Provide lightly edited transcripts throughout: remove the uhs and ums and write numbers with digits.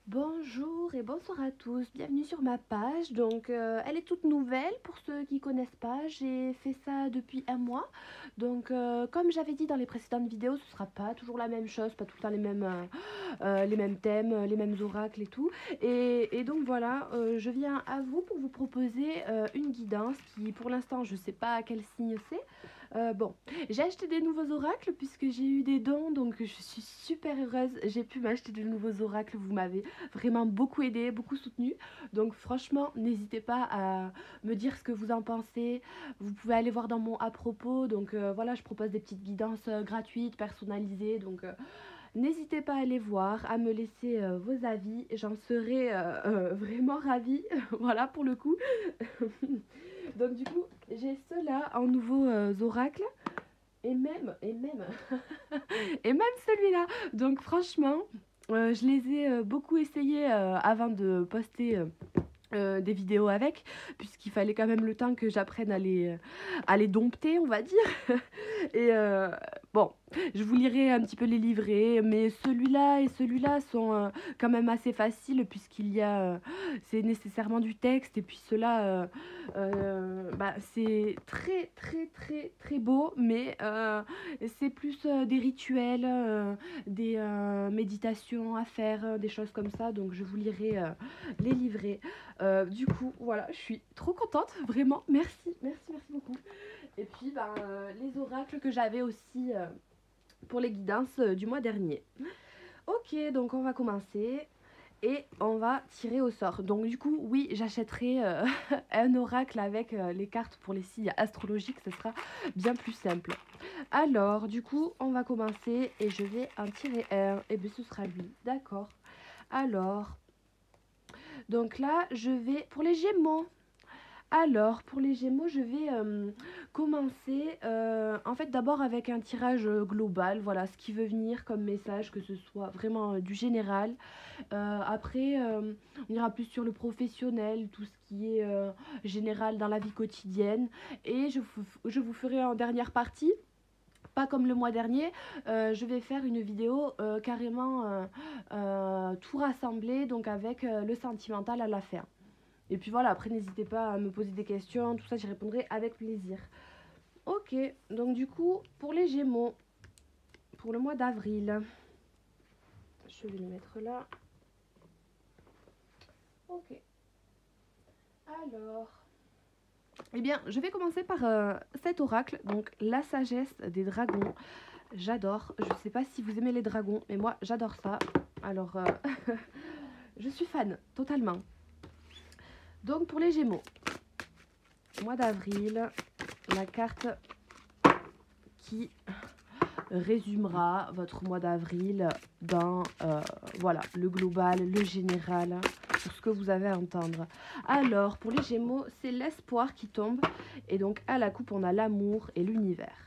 Bonjour et bonsoir à tous, bienvenue sur ma page. Elle est toute nouvelle pour ceux qui connaissent pas. J'ai fait ça depuis un mois. Comme j'avais dit dans les précédentes vidéos, ce sera pas toujours la même chose, pas tout le temps les mêmes thèmes, les mêmes oracles et tout. Donc voilà, je viens à vous pour vous proposer une guidance qui, pour l'instant, je sais pas quel signe c'est. Bon, j'ai acheté des nouveaux oracles puisque j'ai eu des dons, donc je suis super heureuse. J'ai pu m'acheter de nouveaux oracles. Vous m'avez vraiment beaucoup aidé, beaucoup soutenu. Donc franchement, n'hésitez pas à me dire ce que vous en pensez. Vous pouvez aller voir dans mon à propos. Voilà, je propose des petites guidances gratuites, personnalisées. N'hésitez pas à aller voir, à me laisser vos avis. J'en serais vraiment ravie. Voilà pour le coup. Donc du coup, j'ai ceux-là en nouveaux oracles. Et même, et même celui-là. Donc franchement, je les ai beaucoup essayés avant de poster des vidéos avec, puisqu'il fallait quand même le temps que j'apprenne à les dompter, on va dire. Et bon, je vous lirai un petit peu les livrets, mais celui-là et celui-là sont quand même assez faciles, puisqu'il y a, c'est nécessairement du texte, et puis cela, c'est très très très très beau, mais c'est plus des rituels, des méditations à faire, des choses comme ça, donc je vous lirai les livrets. Du coup, voilà, je suis trop contente, vraiment, merci, merci, merci beaucoup. Et puis, les oracles que j'avais aussi pour les guidances du mois dernier. Ok, donc on va commencer et on va tirer au sort. Donc du coup, oui, j'achèterai un oracle avec les cartes pour les signes astrologiques, ce sera bien plus simple. Alors, du coup, on va commencer et je vais en tirer un. Et bien, ce sera lui, d'accord. Alors, donc là, je vais pour les Gémeaux. Alors, pour les Gémeaux, je vais commencer en fait d'abord avec un tirage global, voilà ce qui veut venir comme message, que ce soit vraiment du général. Après, on ira plus sur le professionnel, tout ce qui est général dans la vie quotidienne. Et je vous ferai en dernière partie. Pas comme le mois dernier, je vais faire une vidéo carrément tout rassemblé, donc avec le sentimental à la fin. Et puis voilà, après n'hésitez pas à me poser des questions, tout ça j'y répondrai avec plaisir. Ok, donc du coup, pour les Gémeaux, pour le mois d'avril, je vais le mettre là. Ok, alors, eh bien, je vais commencer par cet oracle, donc la sagesse des dragons. J'adore, je sais pas si vous aimez les dragons, mais moi j'adore ça. Alors, je suis fan, totalement. Donc pour les Gémeaux, mois d'avril, la carte qui résumera votre mois d'avril dans voilà, le global, le général, tout ce que vous avez à entendre. Alors, pour les Gémeaux, c'est l'espoir qui tombe. Et donc, à la coupe, on a l'amour et l'univers.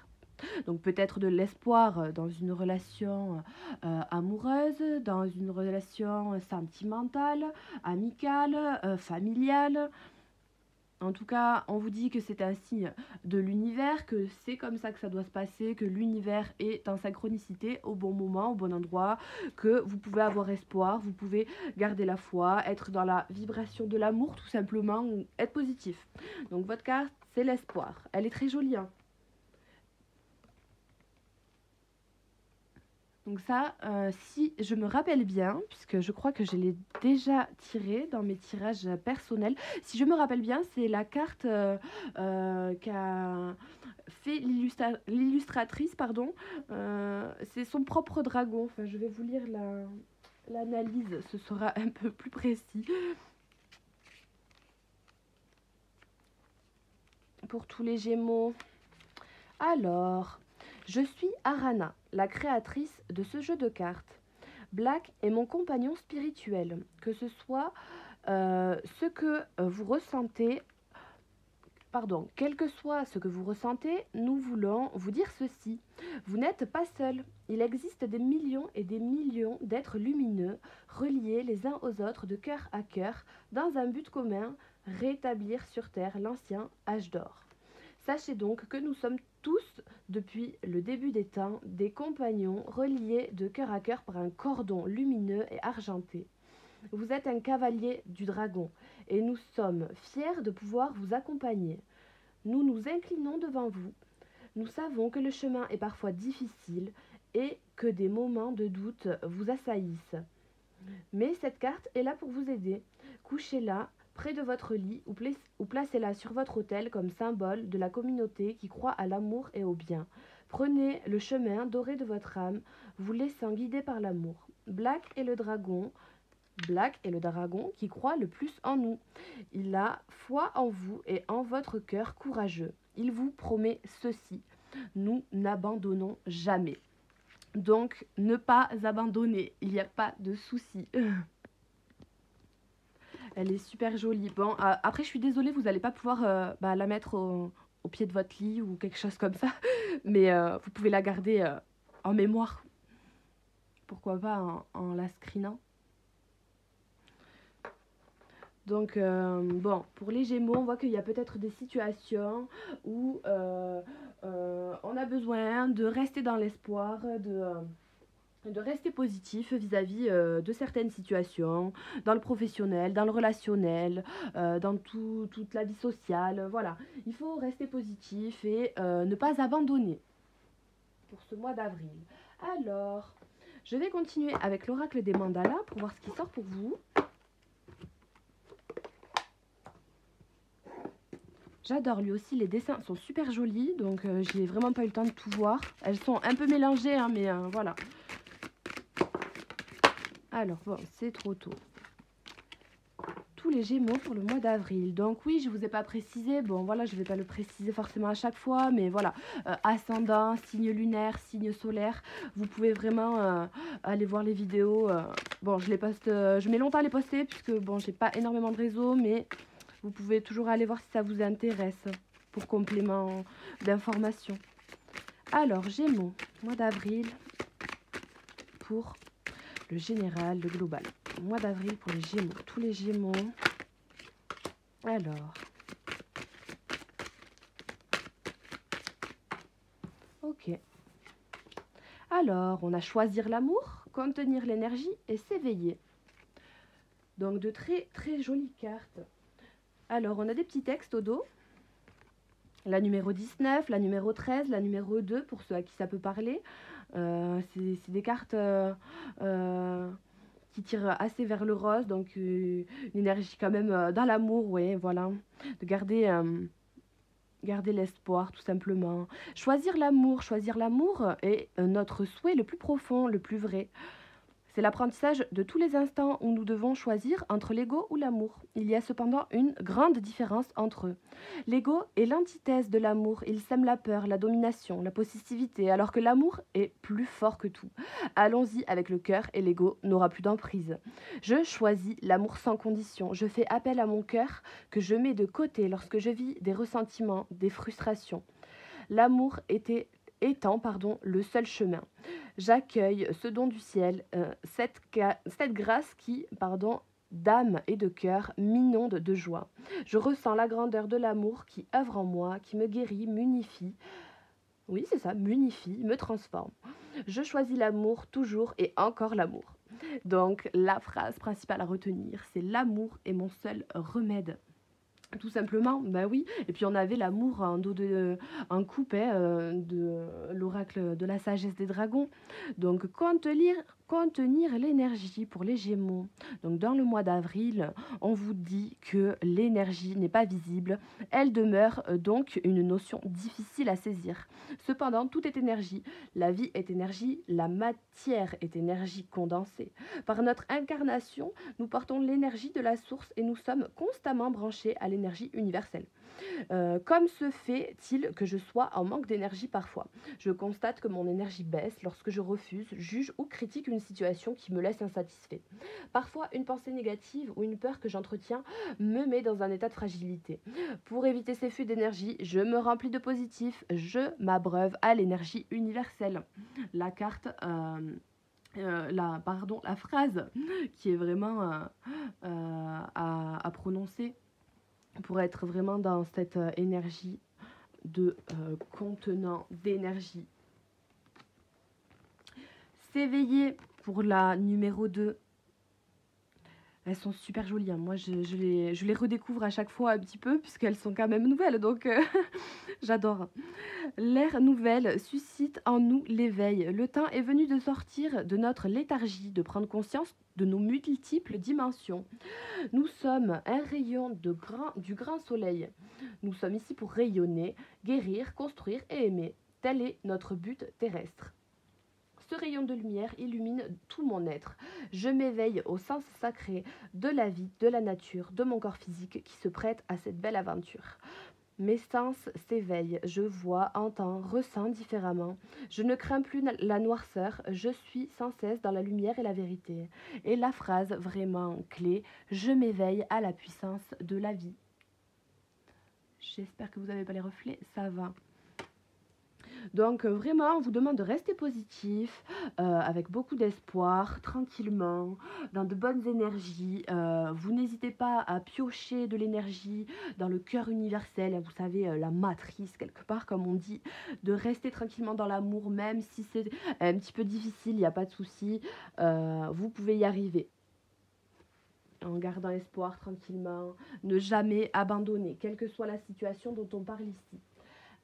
Donc, peut-être de l'espoir dans une relation amoureuse, dans une relation sentimentale, amicale, familiale. En tout cas, on vous dit que c'est un signe de l'univers, que c'est comme ça que ça doit se passer, que l'univers est en synchronicité au bon moment, au bon endroit, que vous pouvez avoir espoir, vous pouvez garder la foi, être dans la vibration de l'amour tout simplement, être positif. Donc votre carte, c'est l'espoir. Elle est très jolie, hein. Donc ça, si je me rappelle bien, puisque je crois que je l'ai déjà tiré dans mes tirages personnels, si je me rappelle bien, c'est la carte qu'a fait l'illustratrice, pardon. C'est son propre dragon. Enfin, je vais vous lire l'analyse, ce sera un peu plus précis. Pour tous les Gémeaux. Alors, je suis Arana, la créatrice de ce jeu de cartes. Black est mon compagnon spirituel, que ce soit ce que vous ressentez, pardon, quel que soit ce que vous ressentez, nous voulons vous dire ceci. Vous n'êtes pas seul. Il existe des millions et des millions d'êtres lumineux, reliés les uns aux autres de cœur à cœur, dans un but commun, rétablir sur Terre l'ancien âge d'or. Sachez donc que nous sommes tous, depuis le début des temps, des compagnons reliés de cœur à cœur par un cordon lumineux et argenté. Vous êtes un cavalier du dragon et nous sommes fiers de pouvoir vous accompagner. Nous nous inclinons devant vous. Nous savons que le chemin est parfois difficile et que des moments de doute vous assaillissent. Mais cette carte est là pour vous aider. Couchez-la près de votre lit ou placez-la sur votre autel comme symbole de la communauté qui croit à l'amour et au bien. Prenez le chemin doré de votre âme, vous laissant guider par l'amour. Black est le dragon qui croit le plus en nous. Il a foi en vous et en votre cœur courageux. Il vous promet ceci: nous n'abandonnons jamais. Donc, ne pas abandonner, il n'y a pas de souci. Elle est super jolie. Bon, après, je suis désolée, vous n'allez pas pouvoir la mettre au pied de votre lit ou quelque chose comme ça. Mais vous pouvez la garder en mémoire. Pourquoi pas en la screenant. Donc, bon, pour les Gémeaux, on voit qu'il y a peut-être des situations où on a besoin de rester dans l'espoir, de rester positif vis-à-vis de certaines situations, dans le professionnel, dans le relationnel, dans toute la vie sociale. Voilà, il faut rester positif et ne pas abandonner pour ce mois d'avril. Alors, je vais continuer avec l'oracle des mandalas pour voir ce qui sort pour vous. J'adore, lui aussi, les dessins sont super jolis, donc j'ai vraiment pas eu le temps de tout voir. Elles sont un peu mélangées, hein, mais voilà. Alors, bon, c'est trop tôt. Tous les Gémeaux pour le mois d'avril. Donc oui, je vous ai pas précisé, bon voilà, je vais pas le préciser forcément à chaque fois, mais voilà, ascendant, signe lunaire, signe solaire, vous pouvez vraiment aller voir les vidéos. Bon, je les poste, je mets longtemps à les poster, puisque bon, j'ai pas énormément de réseau, mais vous pouvez toujours aller voir si ça vous intéresse, pour complément d'information. Alors, Gémeaux, mois d'avril, pour le général, le global. Mois d'avril pour les Gémeaux, tous les Gémeaux. Alors, ok. Alors, on a choisir l'amour, contenir l'énergie et s'éveiller. Donc, de très très jolies cartes. Alors, on a des petits textes au dos. La numéro 19, la numéro 13, la numéro 2, pour ceux à qui ça peut parler. C'est des cartes qui tirent assez vers le rose, donc une énergie quand même dans l'amour, ouais, voilà. De garder l'espoir, tout simplement. Choisir l'amour est notre souhait le plus profond, le plus vrai. C'est l'apprentissage de tous les instants où nous devons choisir entre l'ego ou l'amour. Il y a cependant une grande différence entre eux. L'ego est l'antithèse de l'amour. Il sème la peur, la domination, la possessivité, alors que l'amour est plus fort que tout. Allons-y avec le cœur et l'ego n'aura plus d'emprise. Je choisis l'amour sans condition. Je fais appel à mon cœur que je mets de côté lorsque je vis des ressentiments, des frustrations. L'amour étant le seul chemin. J'accueille ce don du ciel, cette grâce qui, d'âme et de cœur, m'inonde de joie. Je ressens la grandeur de l'amour qui œuvre en moi, qui me guérit, m'unifie. Oui, c'est ça, m'unifie, me transforme. Je choisis l'amour toujours et encore l'amour. Donc, la phrase principale à retenir, c'est l'amour est mon seul remède. Tout simplement, bah oui. Et puis on avait l'amour en coupé de l'oracle de la sagesse des dragons. Donc contenir l'énergie pour les Gémeaux. Donc dans le mois d'avril, on vous dit que l'énergie n'est pas visible. Elle demeure donc une notion difficile à saisir. Cependant, tout est énergie. La vie est énergie, la matière est énergie condensée. Par notre incarnation, nous portons l'énergie de la source et nous sommes constamment branchés à l'énergie universelle. Comme se fait-il que je sois en manque d'énergie parfois? Je constate que mon énergie baisse lorsque je refuse, juge ou critique une situation qui me laisse insatisfait. Parfois, une pensée négative ou une peur que j'entretiens me met dans un état de fragilité. Pour éviter ces fuites d'énergie, je me remplis de positif, je m'abreuve à l'énergie universelle. La carte... la phrase qui est vraiment à prononcer pour être vraiment dans cette énergie de contenant d'énergie. S'éveiller pour la numéro 2. Elles sont super jolies, hein. Moi, je les redécouvre à chaque fois un petit peu, puisqu'elles sont quand même nouvelles, donc j'adore. L'ère nouvelle suscite en nous l'éveil. Le temps est venu de sortir de notre léthargie, de prendre conscience de nos multiples dimensions. Nous sommes un rayon du grand soleil. Nous sommes ici pour rayonner, guérir, construire et aimer. Tel est notre but terrestre. Ce rayon de lumière illumine tout mon être. Je m'éveille au sens sacré de la vie, de la nature, de mon corps physique qui se prête à cette belle aventure. Mes sens s'éveillent, je vois, entends, ressens différemment. Je ne crains plus la noirceur, je suis sans cesse dans la lumière et la vérité. Et la phrase vraiment clé, je m'éveille à la puissance de la vie. J'espère que vous n'avez pas les reflets, ça va. Donc vraiment, on vous demande de rester positif, avec beaucoup d'espoir, tranquillement, dans de bonnes énergies. Vous n'hésitez pas à piocher de l'énergie dans le cœur universel, vous savez, la matrice quelque part, comme on dit, de rester tranquillement dans l'amour, même si c'est un petit peu difficile, il n'y a pas de souci, vous pouvez y arriver. En gardant espoir tranquillement, ne jamais abandonner, quelle que soit la situation dont on parle ici.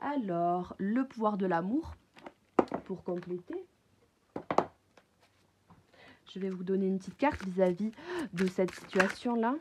Alors, le pouvoir de l'amour, pour compléter, je vais vous donner une petite carte vis-à-vis de cette situation-là.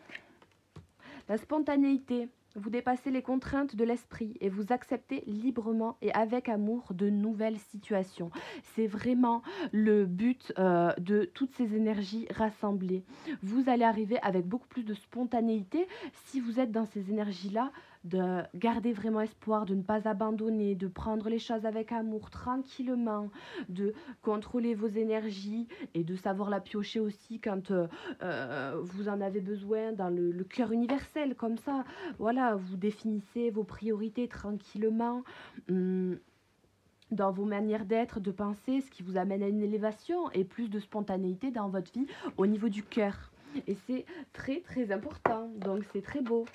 La spontanéité, vous dépassez les contraintes de l'esprit et vous acceptez librement et avec amour de nouvelles situations. C'est vraiment le but de toutes ces énergies rassemblées. Vous allez arriver avec beaucoup plus de spontanéité si vous êtes dans ces énergies-là, de garder vraiment espoir, de ne pas abandonner, de prendre les choses avec amour, tranquillement, de contrôler vos énergies et de savoir la piocher aussi quand vous en avez besoin dans le cœur universel, comme ça. Voilà, vous définissez vos priorités tranquillement. Dans vos manières d'être, de penser, ce qui vous amène à une élévation et plus de spontanéité dans votre vie au niveau du cœur. Et c'est très très important, donc c'est très beau.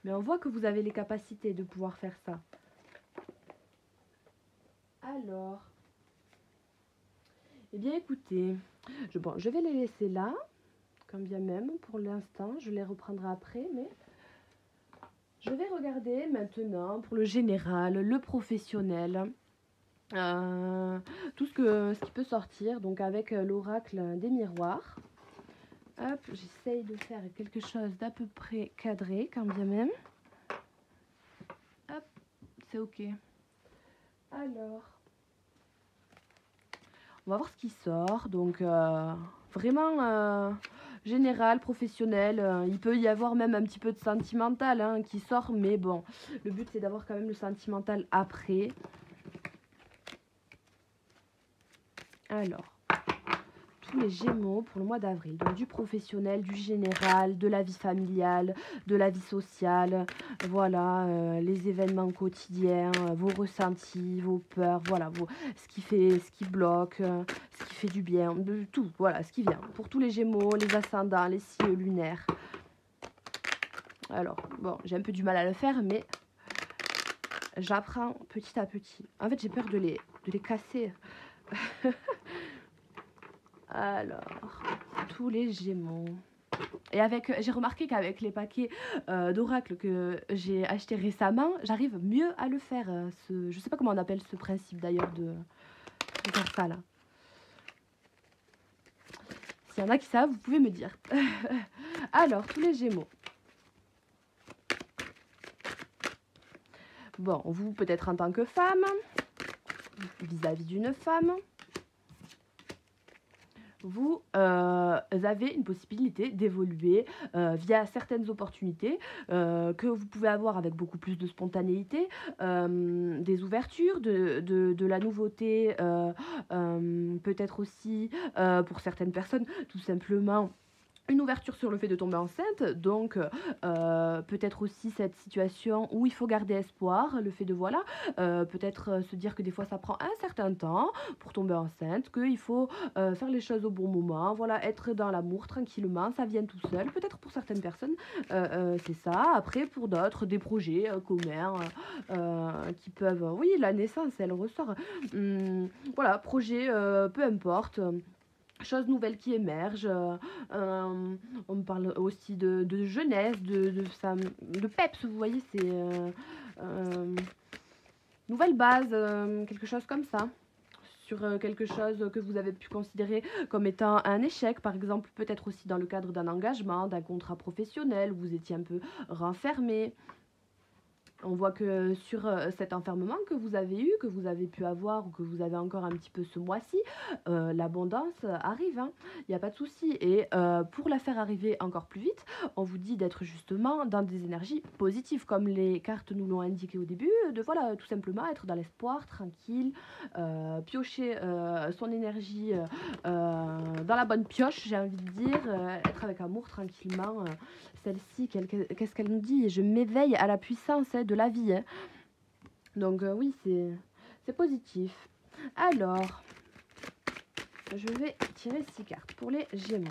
Mais on voit que vous avez les capacités de pouvoir faire ça. Alors, eh bien écoutez, je vais les laisser là, quand bien même pour l'instant. Je les reprendrai après, mais je vais regarder maintenant pour le général, le professionnel, tout ce qui peut sortir, donc avec l'oracle des miroirs. Hop, j'essaye de faire quelque chose d'à peu près cadré, quand bien même. Hop, c'est ok. Alors, on va voir ce qui sort. Donc, vraiment général, professionnel. Il peut y avoir même un petit peu de sentimental hein, qui sort. Mais bon, le but, c'est d'avoir quand même le sentimental après. Alors, tous les Gémeaux pour le mois d'avril. Donc, du professionnel, du général, de la vie familiale, de la vie sociale. Voilà, les événements quotidiens, vos ressentis, vos peurs. Voilà, ce qui bloque, ce qui fait du bien, de tout. Voilà, ce qui vient. Pour tous les Gémeaux, les ascendants, les signes lunaires. Alors, bon, j'ai un peu du mal à le faire, mais j'apprends petit à petit. En fait, j'ai peur de les casser. Alors, tous les Gémeaux. Et j'ai remarqué qu'avec les paquets d'oracle que j'ai acheté récemment, j'arrive mieux à le faire. Je sais pas comment on appelle ce principe d'ailleurs de faire ça là. S'il y en a qui savent, vous pouvez me dire. Alors, tous les Gémeaux. Bon, vous peut-être en tant que femme, vis-à-vis d'une femme. Vous avez une possibilité d'évoluer via certaines opportunités que vous pouvez avoir avec beaucoup plus de spontanéité, des ouvertures, de la nouveauté, peut-être aussi pour certaines personnes tout simplement une ouverture sur le fait de tomber enceinte, donc peut-être aussi cette situation où il faut garder espoir, le fait de voilà, peut-être se dire que des fois ça prend un certain temps pour tomber enceinte, qu'il faut faire les choses au bon moment, voilà, être dans l'amour tranquillement, ça vient tout seul, peut-être pour certaines personnes c'est ça, après pour d'autres des projets communs qui peuvent, oui la naissance elle ressort, voilà, projet peu importe. choses nouvelles qui émergent. On me parle aussi de jeunesse, de peps, vous voyez, c'est nouvelle base, quelque chose comme ça. Sur quelque chose que vous avez pu considérer comme étant un échec, par exemple, peut-être aussi dans le cadre d'un engagement, d'un contrat professionnel, où vous étiez un peu renfermé. On voit que sur cet enfermement que vous avez eu, que vous avez pu avoir ou que vous avez encore un petit peu ce mois-ci, l'abondance arrive, hein. Il n'y a pas de souci. Et pour la faire arriver encore plus vite, on vous dit d'être justement dans des énergies positives, comme les cartes nous l'ont indiqué au début, de voilà, tout simplement être dans l'espoir, tranquille, piocher son énergie dans la bonne pioche, j'ai envie de dire, être avec amour tranquillement. Celle-ci, qu'est-ce qu'elle nous dit? Je m'éveille à la puissance de la vie, hein. Donc oui, c'est positif. Alors, je vais tirer 6 cartes pour les Gémeaux.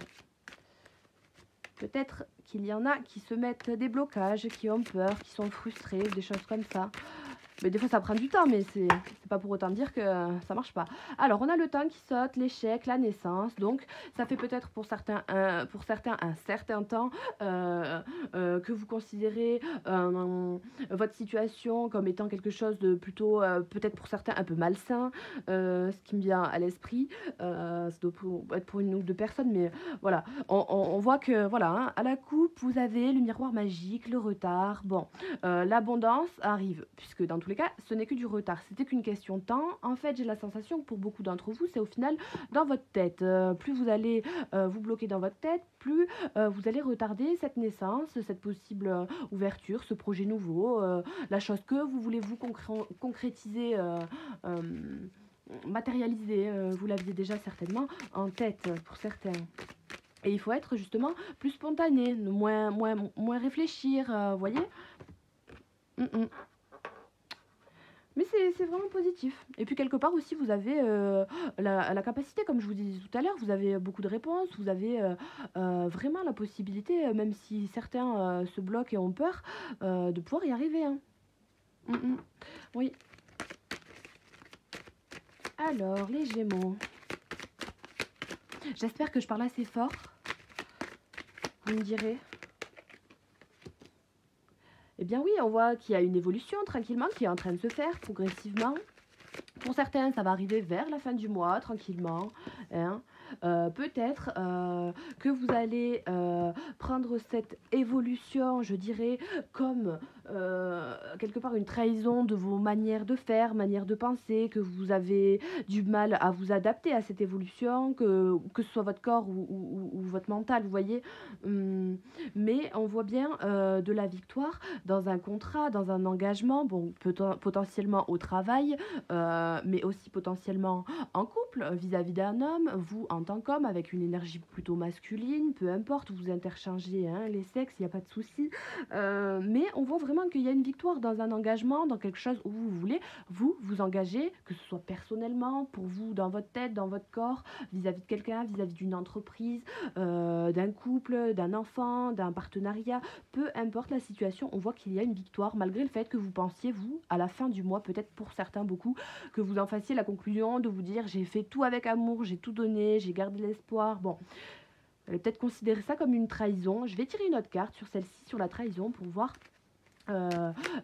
Peut-être qu'il y en a qui se mettent des blocages, qui ont peur, qui sont frustrés, des choses comme ça. Mais des fois, ça prend du temps, mais c'est pas pour autant dire que ça marche pas. Alors, on a le temps qui saute, l'échec, la naissance. Donc, ça fait peut-être pour certains un certain temps que vous considérez votre situation comme étant quelque chose de plutôt, peut-être pour certains, un peu malsain. Ce qui me vient à l'esprit, ça doit être pour une ou deux personnes, mais voilà. On voit que, voilà, hein, à la coupe, vous avez le miroir magique, le retard. Bon, l'abondance arrive, puisque dans tous les cas, ce n'est que du retard. C'était qu'une question de temps. En fait, j'ai la sensation que pour beaucoup d'entre vous, c'est au final dans votre tête. Plus vous allez vous bloquer dans votre tête, plus vous allez retarder cette naissance, cette possible ouverture, ce projet nouveau, la chose que vous voulez vous concrétiser, euh, matérialiser. Vous l'aviez déjà certainement en tête pour certains. Et il faut être justement plus spontané, moins réfléchir, vous voyez. Mais c'est vraiment positif. Et puis quelque part aussi, vous avez la capacité, comme je vous disais tout à l'heure, vous avez beaucoup de réponses, vous avez vraiment la possibilité, même si certains se bloquent et ont peur, de pouvoir y arriver, hein. Oui. Alors, les Gémeaux. J'espère que je parle assez fort. Vous me direz. Eh bien oui, on voit qu'il y a une évolution tranquillement qui est en train de se faire progressivement. Pour certains, ça va arriver vers la fin du mois, tranquillement, hein. Peut-être que vous allez prendre cette évolution, je dirais, comme quelque part une trahison de vos manières de faire, manières de penser, que vous avez du mal à vous adapter à cette évolution, que ce soit votre corps ou votre mental, vous voyez. Mais on voit bien de la victoire dans un contrat, dans un engagement, bon, potentiellement au travail, mais aussi potentiellement en couple vis-à-vis d'un homme, vous en tant qu'homme avec une énergie plutôt masculine, peu importe, vous interchangez, hein, les sexes, il n'y a pas de souci. Mais on voit vraiment qu'il y a une victoire dans un engagement, dans quelque chose où vous voulez vous engager, que ce soit personnellement, pour vous, dans votre tête, dans votre corps, vis-à-vis de quelqu'un, vis-à-vis d'une entreprise, d'un couple, d'un enfant, d'un partenariat, peu importe la situation, on voit qu'il y a une victoire malgré le fait que vous pensiez, vous, à la fin du mois, peut-être pour certains beaucoup, que vous en fassiez la conclusion de vous dire j'ai fait tout avec amour, j'ai tout donné, j'ai gardé l'espoir. Bon, vous allez peut-être considérer ça comme une trahison. Je vais tirer une autre carte sur celle-ci, sur la trahison, pour voir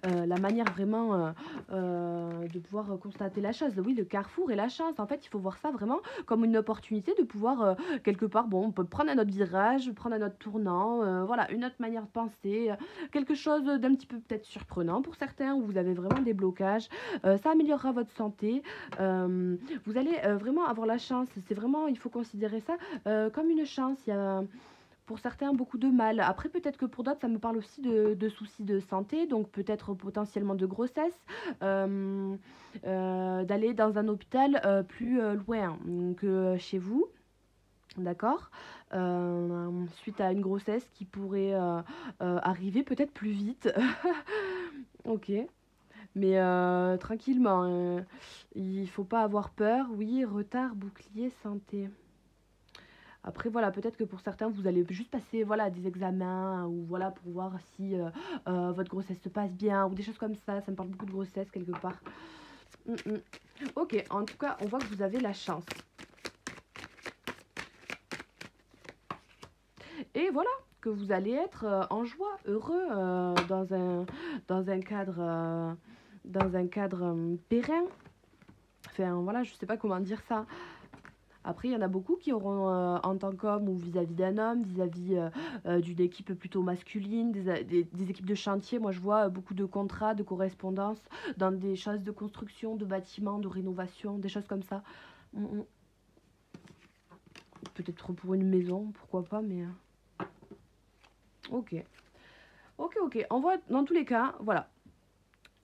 la manière vraiment de pouvoir constater la chose. Oui, le carrefour et la chance. En fait, il faut voir ça vraiment comme une opportunité de pouvoir, quelque part, bon, on peut prendre un autre virage, prendre un autre tournant, voilà, une autre manière de penser, quelque chose d'un petit peu peut-être surprenant pour certains, où vous avez vraiment des blocages. Ça améliorera votre santé. Vous allez vraiment avoir la chance. C'est vraiment, il faut considérer ça comme une chance. Il y a pour certains beaucoup de mal. Après, peut-être que pour d'autres, ça me parle aussi de soucis de santé, donc peut-être potentiellement de grossesse, d'aller dans un hôpital plus loin que chez vous. D'accord. Suite à une grossesse qui pourrait arriver peut-être plus vite. Ok. Mais tranquillement, il faut pas avoir peur. Oui, retard, bouclier, santé. Après, voilà, peut-être que pour certains, vous allez juste passer voilà, des examens ou voilà, pour voir si votre grossesse se passe bien ou des choses comme ça. Ça me parle beaucoup de grossesse quelque part. Ok, en tout cas, on voit que vous avez la chance. Et voilà, que vous allez être en joie, heureux dans un cadre, périn. Enfin, voilà, je sais pas comment dire ça. Après, il y en a beaucoup qui auront, en tant qu'homme ou vis-à-vis d'un homme, vis-à-vis d'une équipe plutôt masculine, des équipes de chantier. Moi, je vois beaucoup de contrats, de correspondances dans des choses de construction, de bâtiments, de rénovation, des choses comme ça. Mm, mm. Peut-être pour une maison, pourquoi pas, mais... Ok. Ok, ok. On voit, dans tous les cas, voilà.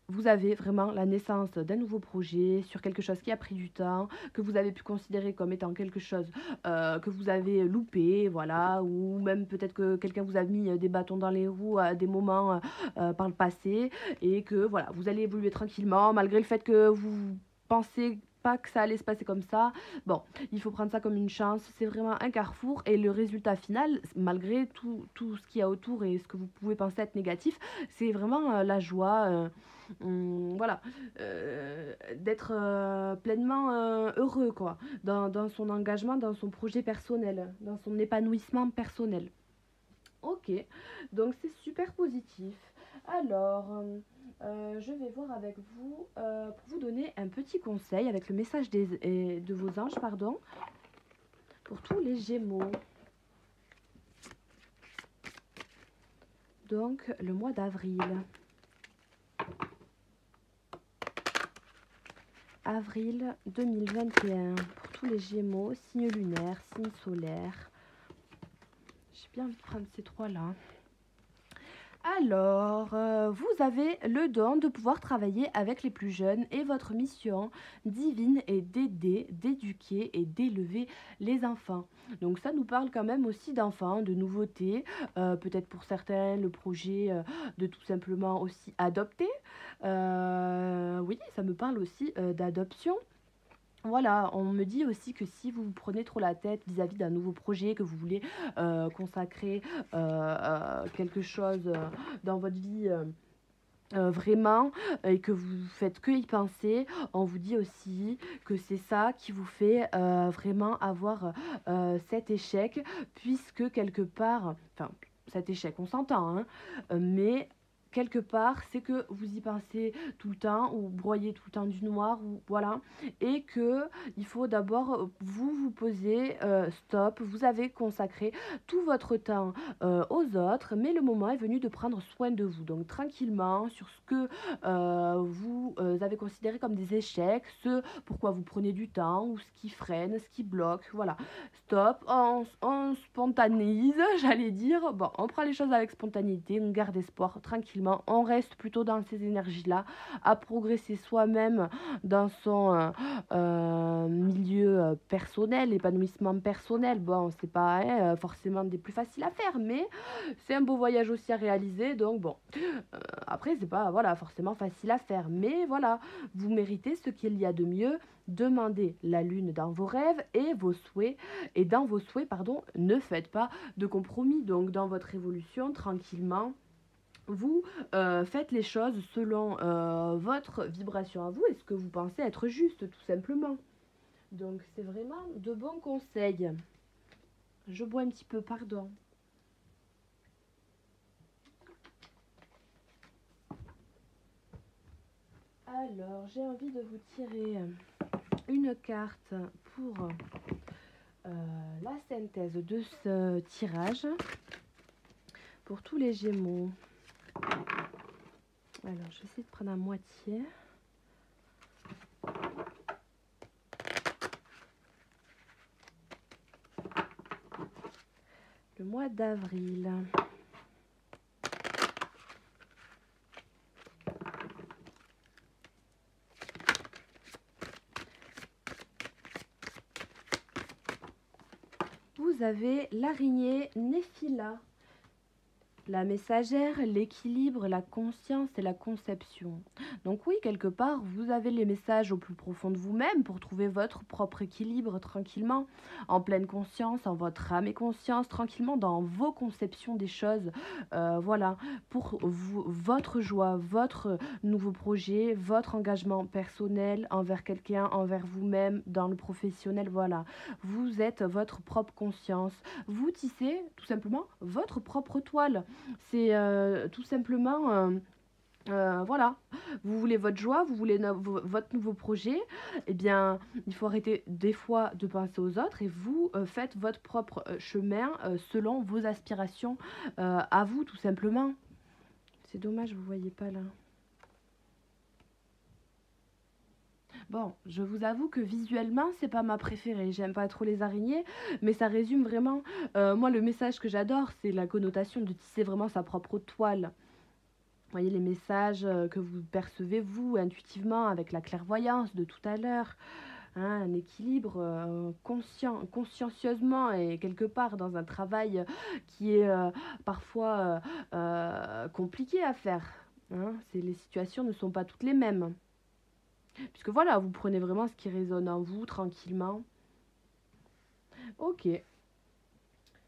Vous avez vraiment la naissance d'un nouveau projet sur quelque chose qui a pris du temps, que vous avez pu considérer comme étant quelque chose que vous avez loupé, voilà, ou même peut-être que quelqu'un vous a mis des bâtons dans les roues à des moments par le passé, et que voilà, vous allez évoluer tranquillement, malgré le fait que vous pensez pas que ça allait se passer comme ça. Bon, il faut prendre ça comme une chance, c'est vraiment un carrefour, et le résultat final, malgré tout ce qu'il y a autour et ce que vous pouvez penser être négatif, c'est vraiment la joie. Voilà, d'être pleinement heureux, quoi, dans son engagement, dans son projet personnel, dans son épanouissement personnel. Ok, donc c'est super positif. Alors, je vais voir avec vous pour vous donner un petit conseil avec le message de vos anges, pardon, pour tous les Gémeaux. Donc, le mois d'avril. Avril 2021, pour tous les Gémeaux, signe lunaire, signe solaire. J'ai bien envie de prendre ces trois-là. Alors, vous avez le don de pouvoir travailler avec les plus jeunes, et votre mission divine est d'aider, d'éduquer et d'élever les enfants. Donc ça nous parle quand même aussi d'enfants, de nouveautés, peut-être pour certains le projet de tout simplement aussi adopter. Oui, ça me parle aussi d'adoption. Voilà, on me dit aussi que si vous vous prenez trop la tête vis-à-vis d'un nouveau projet, que vous voulez consacrer quelque chose dans votre vie vraiment, et que vous faites que y penser, on vous dit aussi que c'est ça qui vous fait vraiment avoir cet échec, puisque quelque part, enfin cet échec on s'entend, hein, mais quelque part c'est que vous y pensez tout le temps, ou broyez tout le temps du noir, ou voilà, et que il faut d'abord vous poser stop, vous avez consacré tout votre temps aux autres, mais le moment est venu de prendre soin de vous. Donc tranquillement sur ce que vous avez considéré comme des échecs, ce pourquoi vous prenez du temps, ou ce qui freine, ce qui bloque. Voilà, stop, on spontanéise, j'allais dire. Bon, on prend les choses avec spontanéité, on garde espoir tranquillement, on reste plutôt dans ces énergies-là, à progresser soi-même dans son milieu personnel, épanouissement personnel. Bon, c'est pas forcément des plus faciles à faire, mais c'est un beau voyage aussi à réaliser. Donc bon, après c'est pas voilà forcément facile à faire, mais voilà, vous méritez ce qu'il y a de mieux. Demandez la lune dans vos rêves et vos souhaits, et dans vos souhaits, pardon, ne faites pas de compromis. Donc dans votre évolution, tranquillement, vous faites les choses selon votre vibration à vous et ce que vous pensez être juste, tout simplement. Donc c'est vraiment de bons conseils. Je bois un petit peu, pardon. Alors, j'ai envie de vous tirer une carte pour la synthèse de ce tirage pour tous les Gémeaux. Alors, je vais essayer de prendre à moitié. Le mois d'avril. Vous avez l'araignée Néphila. La messagère, l'équilibre, la conscience et la conception. Donc oui, quelque part, vous avez les messages au plus profond de vous-même pour trouver votre propre équilibre tranquillement, en pleine conscience, en votre âme et conscience, tranquillement dans vos conceptions des choses. Voilà, pour vous, votre joie, votre nouveau projet, votre engagement personnel envers quelqu'un, envers vous-même, dans le professionnel, voilà. Vous êtes votre propre conscience. Vous tissez tout simplement votre propre toile. C'est tout simplement, voilà, vous voulez votre joie, vous voulez votre nouveau projet, eh bien, il faut arrêter des fois de penser aux autres et vous faites votre propre chemin selon vos aspirations à vous, tout simplement. C'est dommage, vous voyez pas là. Bon, je vous avoue que visuellement, c'est pas ma préférée. J'aime pas trop les araignées, mais ça résume vraiment. Moi, le message que j'adore, c'est la connotation de tisser vraiment sa propre toile. Vous voyez les messages que vous percevez, vous, intuitivement, avec la clairvoyance de tout à l'heure. Hein, un équilibre consciencieusement et quelque part dans un travail qui est parfois compliqué à faire. Hein, les situations ne sont pas toutes les mêmes. Puisque voilà, vous prenez vraiment ce qui résonne en vous, tranquillement. Ok.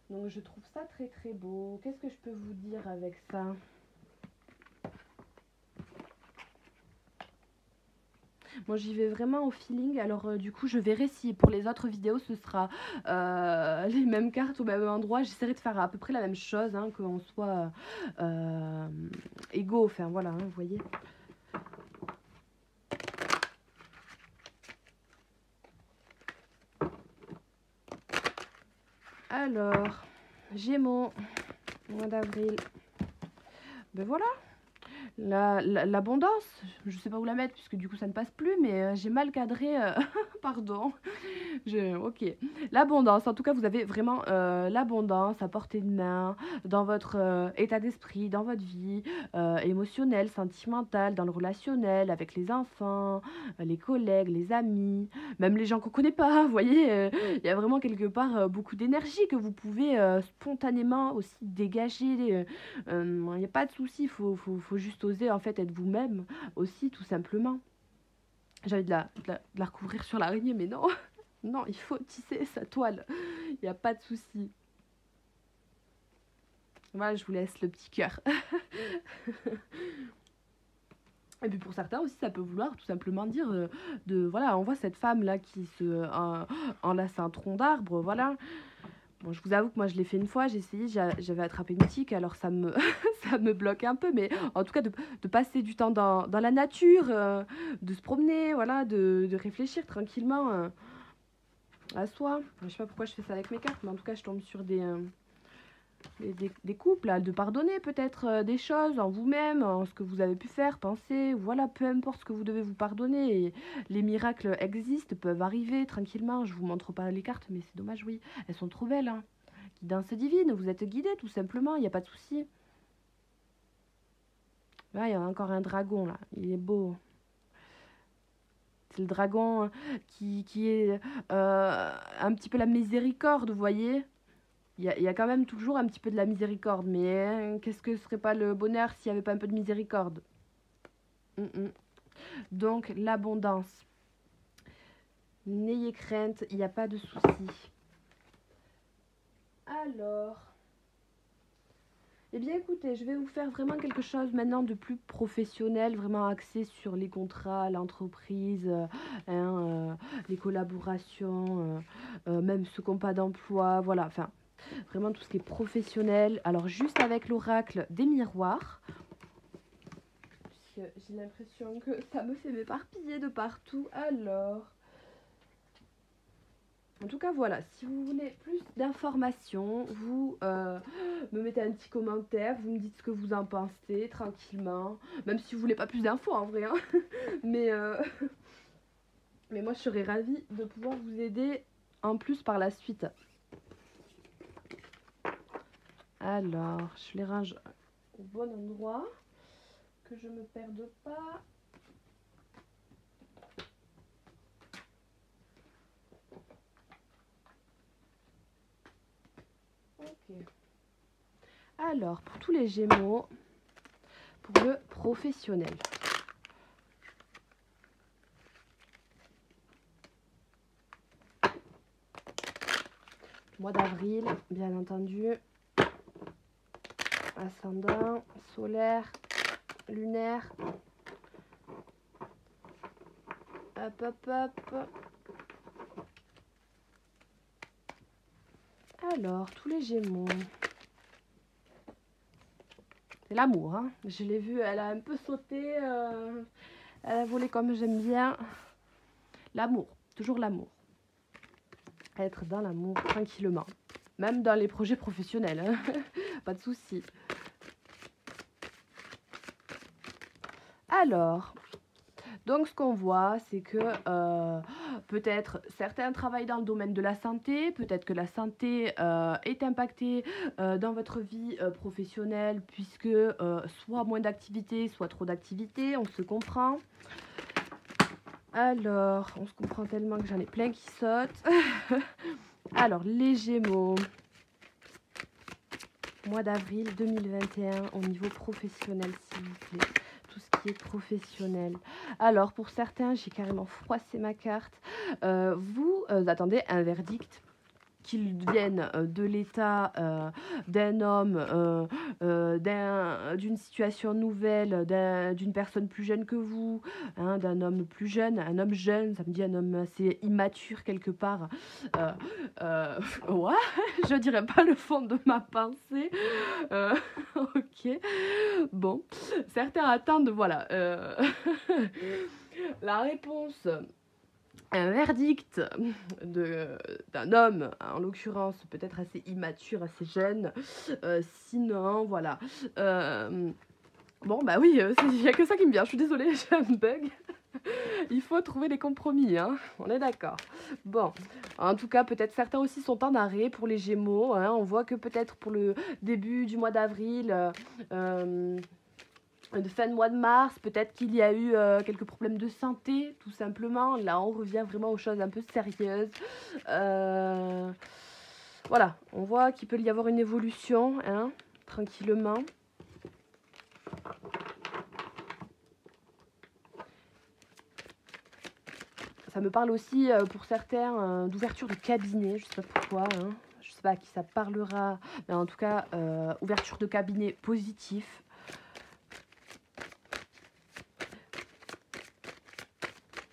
Donc je trouve ça très très beau. Qu'est-ce que je peux vous dire avec ça? Moi j'y vais vraiment au feeling, alors du coup je verrai si pour les autres vidéos ce sera les mêmes cartes au même endroit. J'essaierai de faire à peu près la même chose, hein, qu'on soit égaux, enfin voilà, hein, vous voyez. Alors, Gémeaux, mois d'avril. Ben voilà, l'abondance, je sais pas où la mettre puisque du coup ça ne passe plus, mais j'ai mal cadré, pardon. Ok. L'abondance, en tout cas, vous avez vraiment l'abondance à portée de main dans votre état d'esprit, dans votre vie émotionnelle, sentimentale, dans le relationnel, avec les enfants, les collègues, les amis, même les gens qu'on connaît pas. Vous voyez, il y a vraiment quelque part beaucoup d'énergie que vous pouvez spontanément aussi dégager. Il n'y a pas de souci, faut juste oser en fait être vous-même aussi, tout simplement. J'avais de la recouvrir sur l'araignée, mais non. Non, il faut tisser sa toile. Il n'y a pas de souci. Voilà, je vous laisse le petit cœur. Et puis pour certains aussi, ça peut vouloir tout simplement dire voilà, on voit cette femme là qui se enlace un tronc d'arbre, voilà. Bon, je vous avoue que moi je l'ai fait une fois, j'ai essayé, j'avais attrapé une tique, alors ça me ça me bloque un peu, mais en tout cas de passer du temps dans la nature, de se promener, voilà, de réfléchir tranquillement à soi. Je sais pas pourquoi je fais ça avec mes cartes, mais en tout cas je tombe sur des couples, là, de pardonner peut-être des choses en vous-même, en ce que vous avez pu faire, penser, voilà, peu importe ce que vous devez vous pardonner. Et les miracles existent, peuvent arriver tranquillement. Je vous montre pas les cartes, mais c'est dommage, oui. Elles sont trop belles, hein. Guidance divine, vous êtes guidé tout simplement, il n'y a pas de souci. Là, il y a encore un dragon, là. Il est beau. C'est le dragon qui est un petit peu la miséricorde, vous voyez. Il y a quand même toujours un petit peu de la miséricorde, mais qu'est-ce que serait pas le bonheur s'il n'y avait pas un peu de miséricorde? Donc, l'abondance. N'ayez crainte, il n'y a pas de souci. Alors, eh bien écoutez, je vais vous faire vraiment quelque chose maintenant de plus professionnel, vraiment axé sur les contrats, l'entreprise, les collaborations, même ceux qui n'ont pas d'emploi, voilà, enfin, vraiment tout ce qui est professionnel. Alors, juste avec l'oracle des miroirs, j'ai l'impression que ça me fait m'éparpiller de partout. Alors, en tout cas, voilà, si vous voulez plus d'informations, vous me mettez un petit commentaire, vous me dites ce que vous en pensez tranquillement, même si vous voulez pas plus d'infos en vrai, hein. mais, mais moi je serais ravie de pouvoir vous aider en plus par la suite. Alors, je les range au bon endroit, que je me perde pas. Ok. Alors, pour tous les Gémeaux, pour le professionnel. Mois d'avril, bien entendu. Ascendant, solaire, lunaire. Hop, hop, hop. Alors, tous les Gémeaux. C'est l'amour, hein. Je l'ai vue, elle a un peu sauté. Elle a volé comme j'aime bien. L'amour, toujours l'amour. Être dans l'amour tranquillement. Même dans les projets professionnels, hein. Pas de souci. Alors, donc ce qu'on voit, c'est que peut-être certains travaillent dans le domaine de la santé, peut-être que la santé est impactée dans votre vie professionnelle, puisque soit moins d'activité, soit trop d'activité, on se comprend. Alors, on se comprend tellement que j'en ai plein qui sautent. Alors, les Gémeaux, mois d'avril 2021, au niveau professionnel, s'il vous plaît. Tout ce qui est professionnel. Alors, pour certains, j'ai carrément froissé ma carte. Vous attendez un verdict, qu'il vienne de l'état d'un homme, d'une situation nouvelle, d'une personne plus jeune que vous, hein, d'un homme plus jeune, un homme jeune, ça me dit un homme assez immature quelque part. Ouais, je dirais pas le fond de ma pensée. Ok, bon, certains attendent, voilà, la réponse. Un verdict d'un homme, en l'occurrence peut-être assez immature, assez jeune. Sinon, voilà. Bon, bah oui, il n'y a que ça qui me vient. Je suis désolée, j'ai un bug. Il faut trouver des compromis, hein. On est d'accord. Bon, en tout cas, peut-être certains aussi sont en arrêt pour les Gémeaux, hein. On voit que peut-être pour le début du mois d'avril... de fin de mois de mars, peut-être qu'il y a eu quelques problèmes de santé, tout simplement. Là, on revient vraiment aux choses un peu sérieuses. Voilà, on voit qu'il peut y avoir une évolution, hein, tranquillement. Ça me parle aussi, pour certains, d'ouverture de cabinet, je ne sais pas pourquoi, hein. Je ne sais pas à qui ça parlera, mais en tout cas, ouverture de cabinet positif.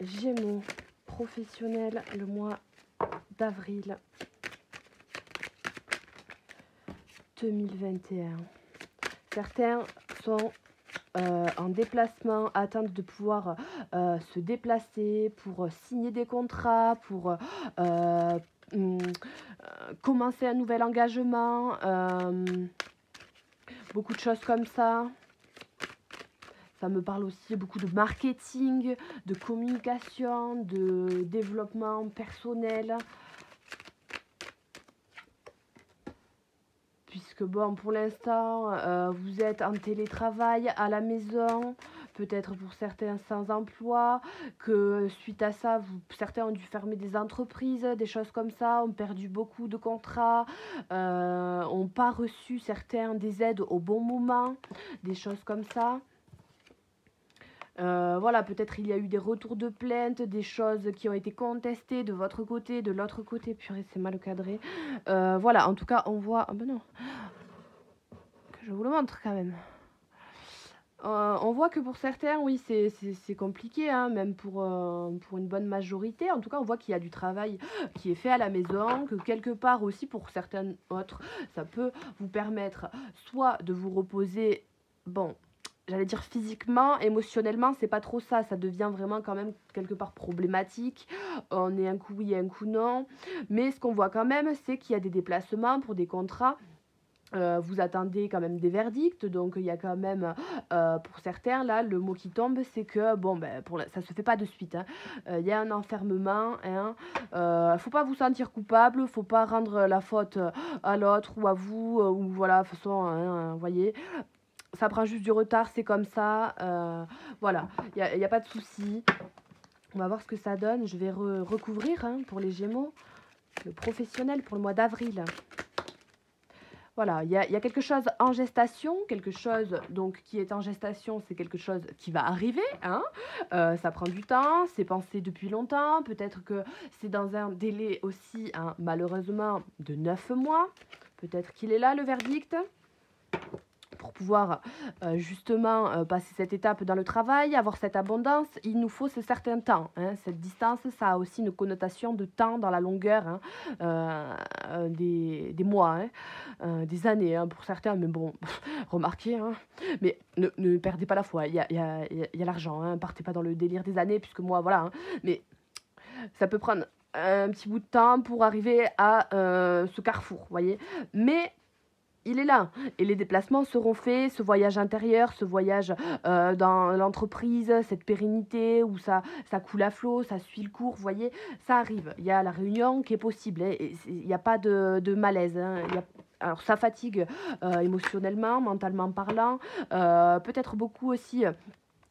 Gémeaux, professionnel, le mois d'avril 2021. Certains sont en déplacement, attendent de pouvoir se déplacer pour signer des contrats, pour commencer un nouvel engagement, beaucoup de choses comme ça. Ça me parle aussi beaucoup de marketing, de communication, de développement personnel. Puisque bon, pour l'instant, vous êtes en télétravail à la maison, peut-être pour certains sans emploi, que suite à ça, certains ont dû fermer des entreprises, des choses comme ça, ont perdu beaucoup de contrats, n'ont pas reçu certains des aides au bon moment, des choses comme ça. Voilà, peut-être il y a eu des retours de plainte, des choses qui ont été contestées de votre côté, de l'autre côté. Purée, c'est mal cadré. Voilà, en tout cas, on voit... Ah ben non. Que je vous le montre quand même. On voit que pour certains, oui, c'est compliqué, hein, même pour une bonne majorité. En tout cas, on voit qu'il y a du travail qui est fait à la maison, que quelque part aussi, pour certains autres, ça peut vous permettre soit de vous reposer, bon... J'allais dire physiquement, émotionnellement, c'est pas trop ça. Ça devient vraiment quand même quelque part problématique. On est un coup oui, un coup non. Mais ce qu'on voit quand même, c'est qu'il y a des déplacements pour des contrats. Vous attendez quand même des verdicts, donc il y a quand même, pour certains, là, le mot qui tombe, c'est que, bon, ben, ça se fait pas de suite, hein. Il y a un enfermement, hein. Faut pas vous sentir coupable, faut pas rendre la faute à l'autre ou à vous, ou voilà, de toute façon, hein, vous voyez. Ça prend juste du retard, c'est comme ça. Voilà, il n'y a pas de souci. On va voir ce que ça donne. Je vais recouvrir, hein, pour les Gémeaux, le professionnel pour le mois d'avril. Voilà, il y a quelque chose en gestation, quelque chose donc qui est en gestation, c'est quelque chose qui va arriver, hein. Ça prend du temps, c'est pensé depuis longtemps, peut-être que c'est dans un délai aussi, hein, malheureusement de 9 mois. Peut-être qu'il est là le verdict pour pouvoir justement passer cette étape dans le travail, avoir cette abondance, il nous faut ce certain temps, hein. Cette distance, ça a aussi une connotation de temps dans la longueur, hein, des mois, hein, des années, hein, pour certains. Mais bon, remarquez, hein, mais ne perdez pas la foi. Il y a l'argent, hein, partez pas dans le délire des années, puisque moi, voilà. Hein, mais ça peut prendre un petit bout de temps pour arriver à ce carrefour, vous voyez. Mais il est là et les déplacements seront faits, ce voyage intérieur, ce voyage, dans l'entreprise, cette pérennité où ça coule à flot, ça suit le cours, vous voyez? Ça arrive. Il y a la réunion qui est possible et il y a pas de malaise, hein. Il y a alors ça fatigue, émotionnellement, mentalement parlant, peut-être beaucoup aussi,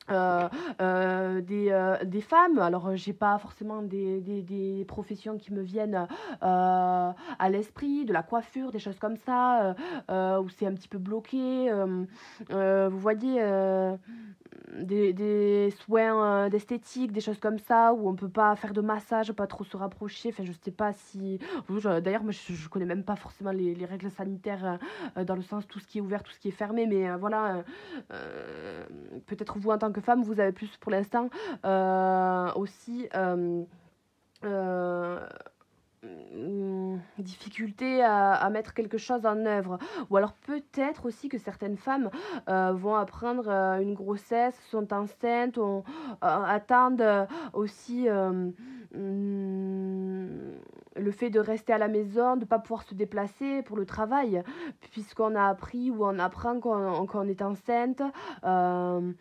des femmes. Alors, j'ai pas forcément des professions qui me viennent, à l'esprit, de la coiffure, des choses comme ça, où c'est un petit peu bloqué, vous voyez, des soins, d'esthétique, des choses comme ça, où on peut pas faire de massage, pas trop se rapprocher. Enfin, je sais pas si d'ailleurs, moi, je connais même pas forcément les règles sanitaires, dans le sens tout ce qui est ouvert, tout ce qui est fermé, mais voilà, peut-être vous, en tant que femme, vous avez plus pour l'instant, aussi, heu difficulté à mettre quelque chose en œuvre. Ou alors peut-être aussi que certaines femmes, vont apprendre, une grossesse, sont enceintes, attendent, aussi, le fait de rester à la maison, de ne pas pouvoir se déplacer pour le travail, puisqu'on a appris ou on apprend qu'on est enceinte, hem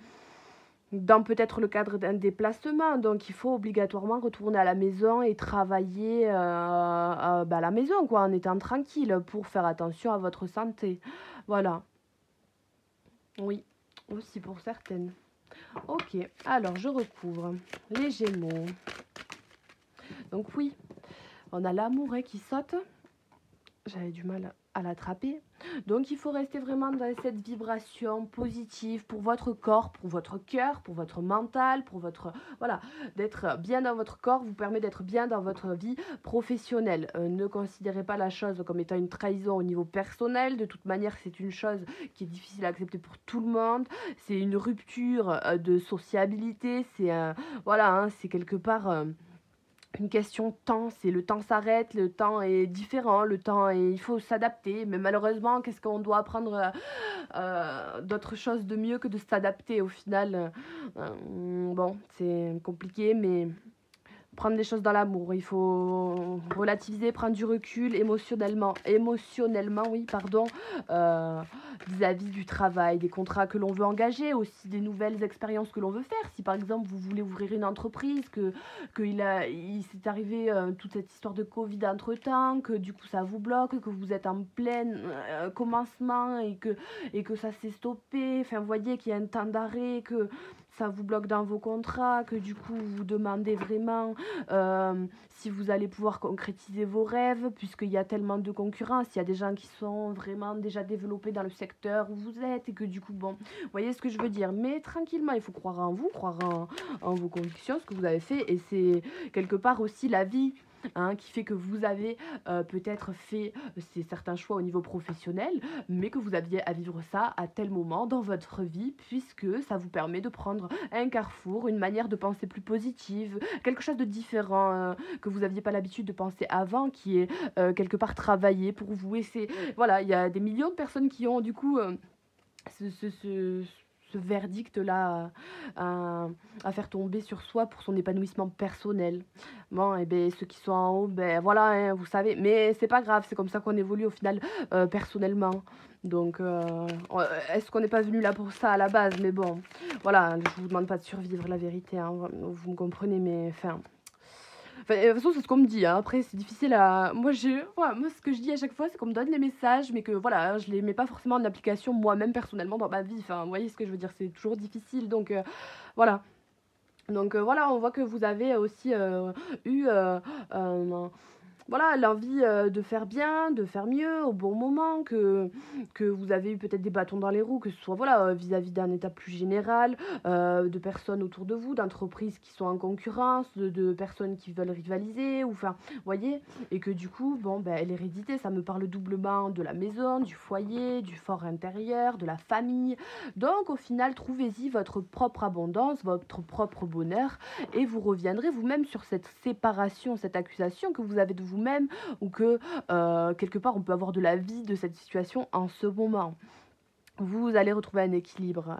dans peut-être le cadre d'un déplacement, donc il faut obligatoirement retourner à la maison et travailler, à la maison quoi, en étant tranquille pour faire attention à votre santé. Voilà, oui, aussi pour certaines. OK, alors je recouvre les Gémeaux. Donc oui, on a l'amoureux qui saute. J'avais du mal à l'attraper. Donc il faut rester vraiment dans cette vibration positive pour votre corps, pour votre cœur, pour votre mental, pour votre... Voilà, d'être bien dans votre corps vous permet d'être bien dans votre vie professionnelle. Ne considérez pas la chose comme étant une trahison au niveau personnel. De toute manière, c'est une chose qui est difficile à accepter pour tout le monde. C'est une rupture de sociabilité. C'est voilà, hein, c'est quelque part... une question de temps, c'est le temps s'arrête, le temps est différent, le temps est il faut s'adapter, mais malheureusement, qu'est-ce qu'on doit apprendre, d'autre chose de mieux que de s'adapter au final, bon, c'est compliqué, mais prendre les choses dans l'amour, il faut relativiser, prendre du recul émotionnellement, oui, pardon, heu, vis-à-vis du travail, des contrats que l'on veut engager, aussi des nouvelles expériences que l'on veut faire. Si par exemple vous voulez ouvrir une entreprise, il s'est arrivé, toute cette histoire de Covid entre-temps, que du coup ça vous bloque, que vous êtes en plein, commencement et que ça s'est stoppé, enfin vous voyez qu'il y a un temps d'arrêt, que ça vous bloque dans vos contrats, que du coup vous vous demandez vraiment si vous allez pouvoir concrétiser vos rêves, puisqu'il y a tellement de concurrence, il y a des gens qui sont vraiment déjà développés dans le secteur où vous êtes, et que du coup, bon, vous voyez ce que je veux dire. Mais tranquillement, il faut croire en vous, croire en vos convictions, ce que vous avez fait, et c'est quelque part aussi la vie. Hein, qui fait que vous avez peut-être fait certains choix au niveau professionnel, mais que vous aviez à vivre ça à tel moment dans votre vie, puisque ça vous permet de prendre un carrefour, une manière de penser plus positive, quelque chose de différent que vous n'aviez pas l'habitude de penser avant, qui est quelque part travaillé pour vous. Et c'est voilà, il y a des millions de personnes qui ont du coup ce, ce, ce, ce verdict-là à faire tomber sur soi pour son épanouissement personnel. Bon, et ben ceux qui sont en haut, ben voilà, hein, vous savez, mais c'est pas grave, c'est comme ça qu'on évolue au final personnellement. Donc, est-ce qu'on n'est pas venu là pour ça à la base? Mais bon, voilà, je vous demande pas de survivre, la vérité, hein, vous me comprenez, mais enfin, de toute façon, c'est ce qu'on me dit, hein. Après, c'est difficile à moi, voilà, moi, ce que je dis à chaque fois, c'est qu'on me donne les messages, mais que voilà, je les mets pas forcément en application moi-même personnellement dans ma vie. Enfin, vous voyez ce que je veux dire? C'est toujours difficile, donc voilà. Donc voilà, on voit que vous avez aussi, eu, voilà, l'envie de faire bien, de faire mieux au bon moment, que vous avez eu peut-être des bâtons dans les roues, que ce soit voilà, vis-à-vis d'un état plus général, de personnes autour de vous, d'entreprises qui sont en concurrence, de personnes qui veulent rivaliser, ou enfin, vous voyez, et que du coup, bon, ben, l'hérédité, ça me parle doublement de la maison, du foyer, du fort intérieur, de la famille. Donc, au final, trouvez-y votre propre abondance, votre propre bonheur, et vous reviendrez vous-même sur cette séparation, cette accusation que vous avez de vous-même, ou que quelque part on peut avoir de la vie de cette situation en ce moment. Vous allez retrouver un équilibre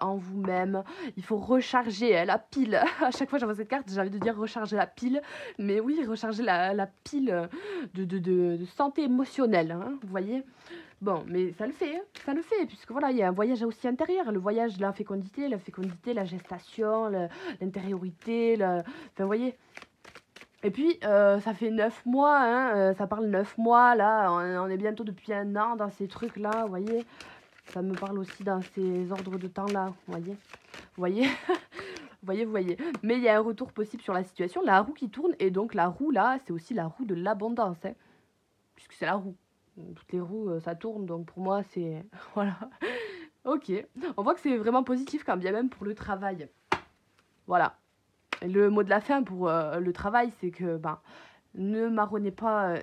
en vous-même. Il faut recharger la pile. À chaque fois que j'envoie cette carte, j'ai envie de dire recharger la pile. Mais oui, recharger la pile de santé émotionnelle. Hein, vous voyez. Bon, mais ça le fait, puisque voilà, il y a un voyage aussi intérieur, le voyage de la fécondité, la gestation, l'intériorité, enfin, vous voyez. Et puis, ça fait 9 mois, hein, ça parle 9 mois, là, on est bientôt depuis un an dans ces trucs-là, vous voyez. Ça me parle aussi dans ces ordres de temps-là, vous voyez. Vous voyez. Vous voyez. Mais il y a un retour possible sur la situation, la roue qui tourne, et donc la roue, là, c'est aussi la roue de l'abondance, hein, puisque c'est la roue. Toutes les roues, ça tourne, donc pour moi, c'est... Voilà. Ok. On voit que c'est vraiment positif, quand bien même pour le travail. Voilà. Et le mot de la fin pour le travail, c'est que, ben, ne marronnez pas.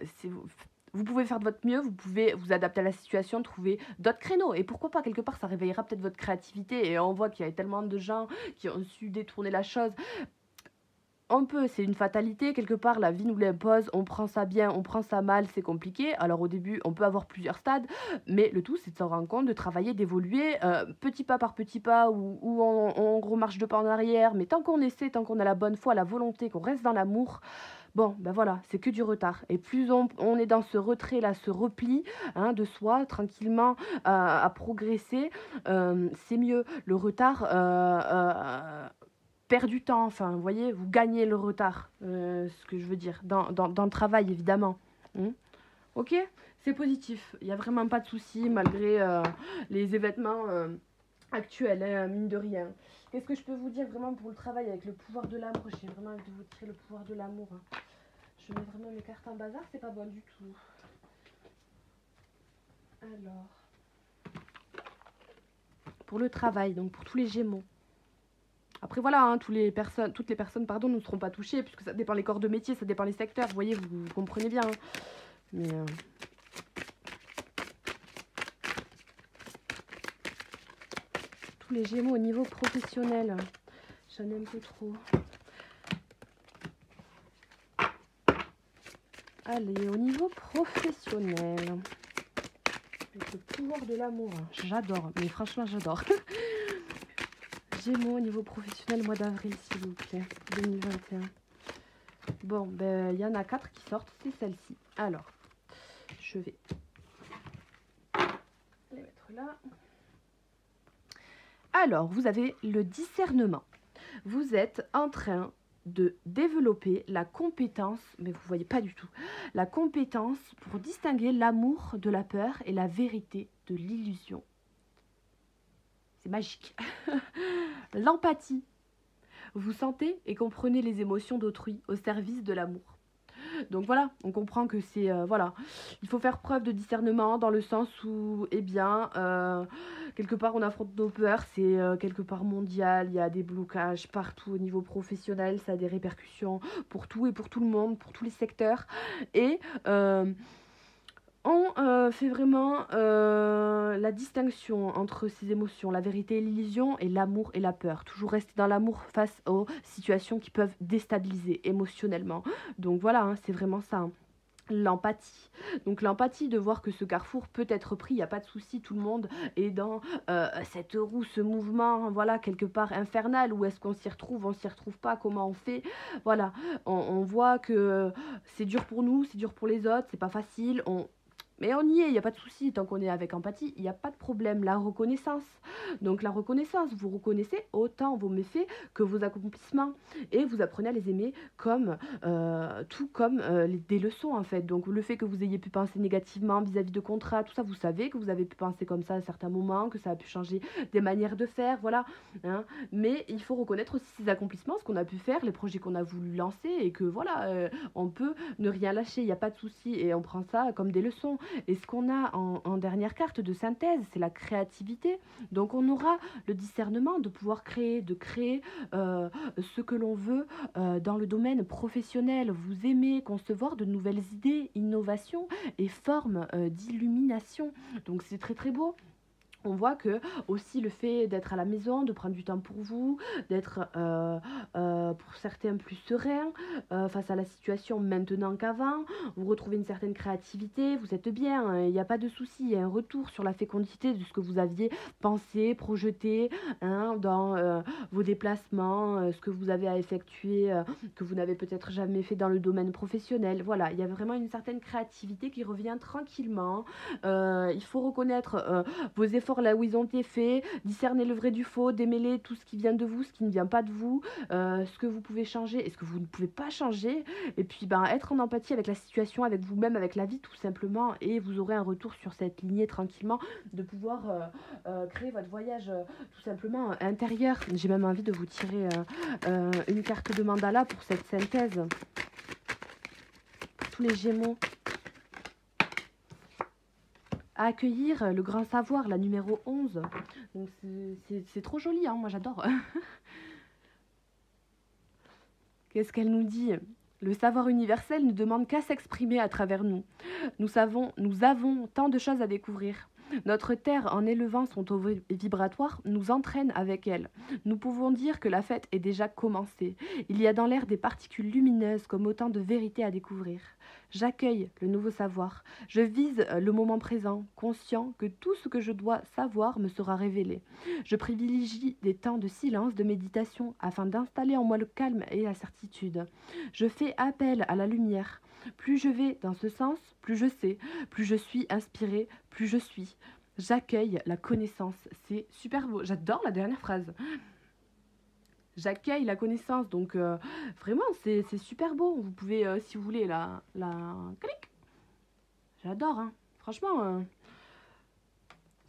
Vous pouvez faire de votre mieux, vous pouvez vous adapter à la situation, trouver d'autres créneaux. Et pourquoi pas, quelque part, ça réveillera peut-être votre créativité. Et on voit qu'il y a tellement de gens qui ont su détourner la chose. On peut, c'est une fatalité, quelque part, la vie nous l'impose, on prend ça bien, on prend ça mal, c'est compliqué. Alors au début, on peut avoir plusieurs stades, mais le tout, c'est de s'en rendre compte, de travailler, d'évoluer, petit pas par petit pas, ou on remarche de pas en arrière, mais tant qu'on essaie, tant qu'on a la bonne foi, la volonté, qu'on reste dans l'amour, bon, ben voilà, c'est que du retard. Et plus on est dans ce retrait-là, ce repli hein, de soi, tranquillement, à progresser, c'est mieux. Le retard... perd du temps, enfin, vous voyez, vous gagnez le retard, ce que je veux dire, dans le travail, évidemment. Ok, c'est positif, il n'y a vraiment pas de souci, malgré les événements actuels, hein, mine de rien. Qu'est-ce que je peux vous dire vraiment pour le travail avec le pouvoir de l'amour? J'ai vraiment envie de vous tirer le pouvoir de l'amour. Hein. Je mets vraiment mes cartes en bazar, c'est pas bon du tout. Alors, pour le travail, donc pour tous les Gémeaux. Après voilà, hein, toutes les personnes pardon, ne seront pas touchées, puisque ça dépend les corps de métier, ça dépend les secteurs, vous voyez, vous comprenez bien. Hein. Mais tous les Gémeaux au niveau professionnel, j'en ai un peu trop. Allez, au niveau professionnel, avec le pouvoir de l'amour, j'adore, mais franchement j'adore. Gémeaux au niveau professionnel, mois d'avril, s'il vous plaît, 2021. Bon, ben, il y en a 4 qui sortent, c'est celle-ci. Alors, je vais les mettre là. Alors, vous avez le discernement. Vous êtes en train de développer la compétence, mais vous ne voyez pas du tout, la compétence pour distinguer l'amour de la peur et la vérité de l'illusion. C'est magique. L'empathie. Vous sentez et comprenez les émotions d'autrui au service de l'amour. Donc voilà, on comprend que c'est... voilà, il faut faire preuve de discernement dans le sens où, eh bien, quelque part on affronte nos peurs, c'est quelque part mondial, il y a des blocages partout au niveau professionnel, ça a des répercussions pour tout et pour tout le monde, pour tous les secteurs. Et... on fait vraiment la distinction entre ces émotions, la vérité et l'illusion, et l'amour et la peur. Toujours rester dans l'amour face aux situations qui peuvent déstabiliser émotionnellement. Donc voilà, hein, c'est vraiment ça. Hein. L'empathie. Donc l'empathie de voir que ce carrefour peut être pris, il n'y a pas de souci, tout le monde est dans cette roue, ce mouvement, voilà, quelque part infernal, où est-ce qu'on s'y retrouve, on s'y retrouve pas, comment on fait, voilà, on voit que c'est dur pour nous, c'est dur pour les autres, c'est pas facile, Mais on y est, il n'y a pas de souci. Tant qu'on est avec empathie, il n'y a pas de problème. La reconnaissance. Donc la reconnaissance, vous reconnaissez autant vos méfaits que vos accomplissements. Et vous apprenez à les aimer comme, tout comme des leçons en fait. Donc le fait que vous ayez pu penser négativement vis-à-vis de contrats, tout ça, vous savez que vous avez pu penser comme ça à certains moments, que ça a pu changer des manières de faire, voilà. Hein. Mais il faut reconnaître aussi ses accomplissements, ce qu'on a pu faire, les projets qu'on a voulu lancer et que voilà, on peut ne rien lâcher, il n'y a pas de souci et on prend ça comme des leçons. Et ce qu'on a en dernière carte de synthèse, c'est la créativité. Donc on aura le discernement de pouvoir créer, de créer ce que l'on veut dans le domaine professionnel. Vous aimez concevoir de nouvelles idées, innovations et formes d'illumination. Donc c'est très très beau. On voit que aussi le fait d'être à la maison, de prendre du temps pour vous, d'être pour certains plus serein face à la situation maintenant qu'avant, vous retrouvez une certaine créativité, vous êtes bien, hein, il n'y a pas de souci, il y a un retour sur la fécondité de ce que vous aviez pensé, projeté hein, dans vos déplacements, ce que vous avez à effectuer, que vous n'avez peut-être jamais fait dans le domaine professionnel. Voilà, il y a vraiment une certaine créativité qui revient tranquillement. Il faut reconnaître vos efforts là où ils ont été faits, discerner le vrai du faux, démêler tout ce qui vient de vous, ce qui ne vient pas de vous, ce que vous pouvez changer et ce que vous ne pouvez pas changer. Et puis ben, être en empathie avec la situation, avec vous-même, avec la vie tout simplement. Et vous aurez un retour sur cette lignée tranquillement de pouvoir créer votre voyage tout simplement intérieur. J'ai même envie de vous tirer une carte de mandala pour cette synthèse. Pour tous les Gémeaux. À accueillir le grand savoir, la numéro 11. Donc c'est trop joli, hein, moi j'adore. Qu'est-ce qu'elle nous dit? Le savoir universel ne demande qu'à s'exprimer à travers nous. Nous avons tant de choses à découvrir. Notre terre, en élevant son taux vibratoire, nous entraîne avec elle. Nous pouvons dire que la fête est déjà commencée. Il y a dans l'air des particules lumineuses comme autant de vérités à découvrir. J'accueille le nouveau savoir. Je vise le moment présent, conscient que tout ce que je dois savoir me sera révélé. Je privilégie des temps de silence, de méditation, afin d'installer en moi le calme et la certitude. Je fais appel à la lumière. Plus je vais dans ce sens, plus je sais, plus je suis inspirée, plus je suis. J'accueille la connaissance. C'est super beau. J'adore la dernière phrase. J'accueille la connaissance. Donc, vraiment, c'est super beau. Vous pouvez, si vous voulez, clic. J'adore, hein. Franchement,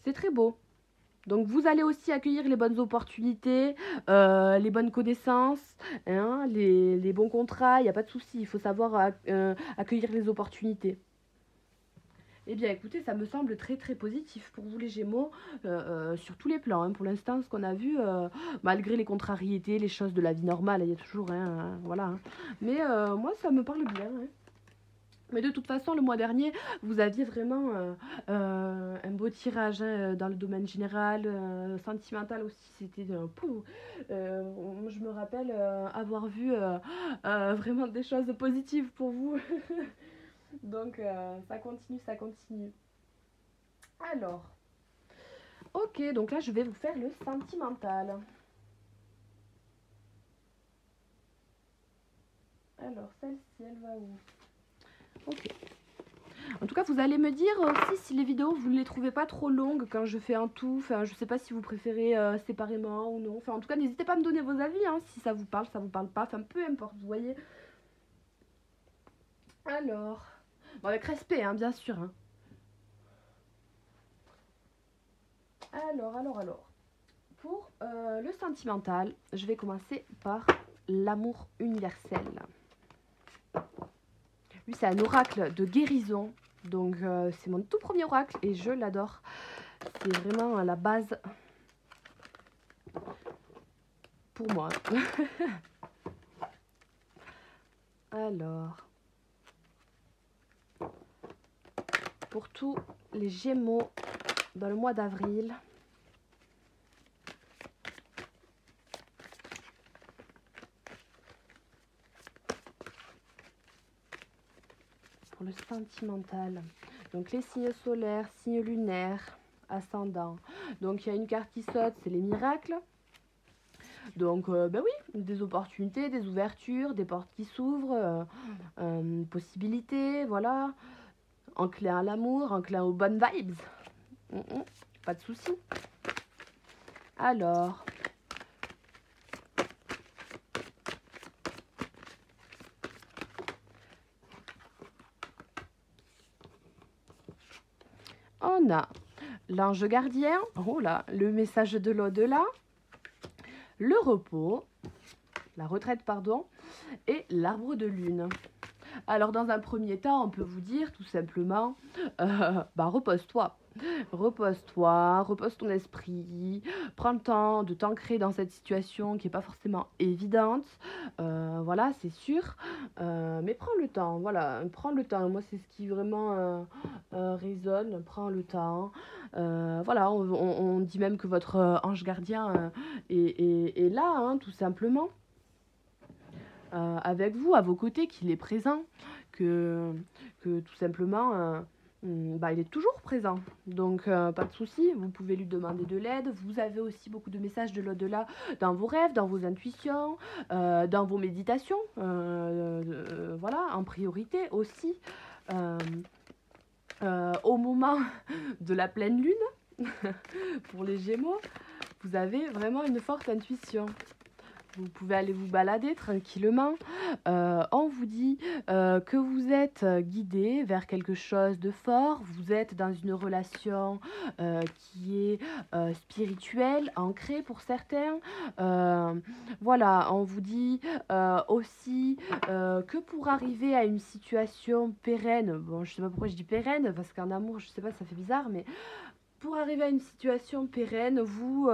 c'est très beau. Donc vous allez aussi accueillir les bonnes opportunités, les bonnes connaissances, hein, les bons contrats, il n'y a pas de souci, il faut savoir accueillir les opportunités. Eh bien écoutez, ça me semble très très positif pour vous les Gémeaux, sur tous les plans. Hein. Pour l'instant, ce qu'on a vu, malgré les contrariétés, les choses de la vie normale, il y a toujours, hein, voilà. Hein. Mais moi, ça me parle bien. Hein. Mais de toute façon, le mois dernier, vous aviez vraiment un beau tirage hein, dans le domaine général, sentimental aussi. C'était je me rappelle avoir vu vraiment des choses positives pour vous. Donc, ça continue, ça continue. Alors, ok, donc là, je vais vous faire le sentimental. Alors, celle-ci, elle va où? Ok. En tout cas, vous allez me dire aussi si les vidéos, vous ne les trouvez pas trop longues quand je fais un tout. Enfin, je sais pas si vous préférez séparément ou non. Enfin, en tout cas, n'hésitez pas à me donner vos avis, hein, si ça vous parle pas. Enfin, peu importe, vous voyez. Alors, bon, avec respect, hein, bien sûr. Hein. Alors. Pour le sentimental, je vais commencer par l'amour universel. Lui, c'est un oracle de guérison. Donc, c'est mon tout premier oracle et je l'adore. C'est vraiment la base pour moi. Alors, pour tous les Gémeaux dans le mois d'avril, pour le sentimental, donc les signes solaires, signes lunaires, ascendant. Donc il y a une carte qui saute, c'est les miracles. Donc, ben oui, des opportunités, des ouvertures, des portes qui s'ouvrent, possibilités, voilà. enclin à l'amour, enclin aux bonnes vibes. Pas de souci. Alors, on a l'ange gardien, oh là, le message de l'au-delà, le repos, la retraite, pardon, et l'arbre de lune. Alors, dans un premier temps, on peut vous dire tout simplement, repose-toi. Repose-toi, repose ton esprit, prends le temps de t'ancrer dans cette situation qui n'est pas forcément évidente, voilà, c'est sûr, mais prends le temps, voilà, prends le temps, moi c'est ce qui vraiment résonne, prends le temps, voilà, on dit même que votre ange gardien est là, hein, tout simplement, avec vous, à vos côtés, qu'il est présent, que tout simplement... il est toujours présent, donc pas de souci, vous pouvez lui demander de l'aide. Vous avez aussi beaucoup de messages de l'au-delà dans vos rêves, dans vos intuitions, dans vos méditations, voilà, en priorité aussi. Au moment de la pleine lune, pour les Gémeaux, vous avez vraiment une forte intuition. Vous pouvez aller vous balader tranquillement. On vous dit que vous êtes guidé vers quelque chose de fort. Vous êtes dans une relation qui est spirituelle, ancrée pour certains. Voilà, on vous dit aussi que pour arriver à une situation pérenne, bon, je ne sais pas pourquoi je dis pérenne, parce qu'en amour, je ne sais pas, ça fait bizarre, mais pour arriver à une situation pérenne, vous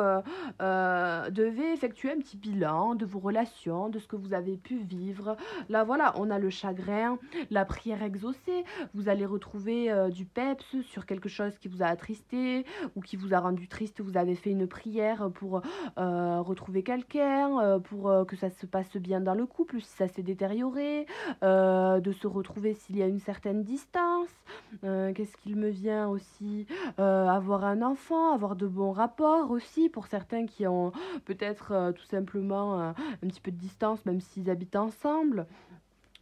devez effectuer un petit bilan de vos relations, de ce que vous avez pu vivre. Là, voilà, on a le chagrin, la prière exaucée. Vous allez retrouver du peps sur quelque chose qui vous a attristé ou qui vous a rendu triste. Vous avez fait une prière pour retrouver quelqu'un, pour que ça se passe bien dans le couple, si ça s'est détérioré, de se retrouver s'il y a une certaine distance. Qu'est-ce qu'il me vient aussi avoir un enfant, avoir de bons rapports aussi, pour certains qui ont peut-être tout simplement un petit peu de distance, même s'ils habitent ensemble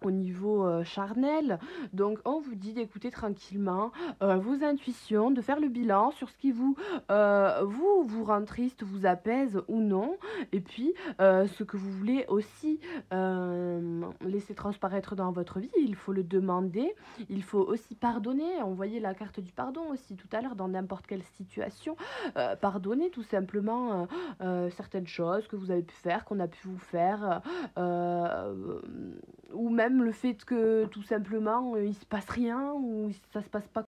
au niveau charnel. Donc on vous dit d'écouter tranquillement vos intuitions, de faire le bilan sur ce qui vous rend triste, vous apaise ou non, et puis ce que vous voulez aussi laisser transparaître dans votre vie, il faut le demander, il faut aussi pardonner. On voyait la carte du pardon aussi tout à l'heure dans n'importe quelle situation, pardonner tout simplement certaines choses que vous avez pu faire, qu'on a pu vous faire, ou même le fait que tout simplement il se passe rien ou ça se passe pas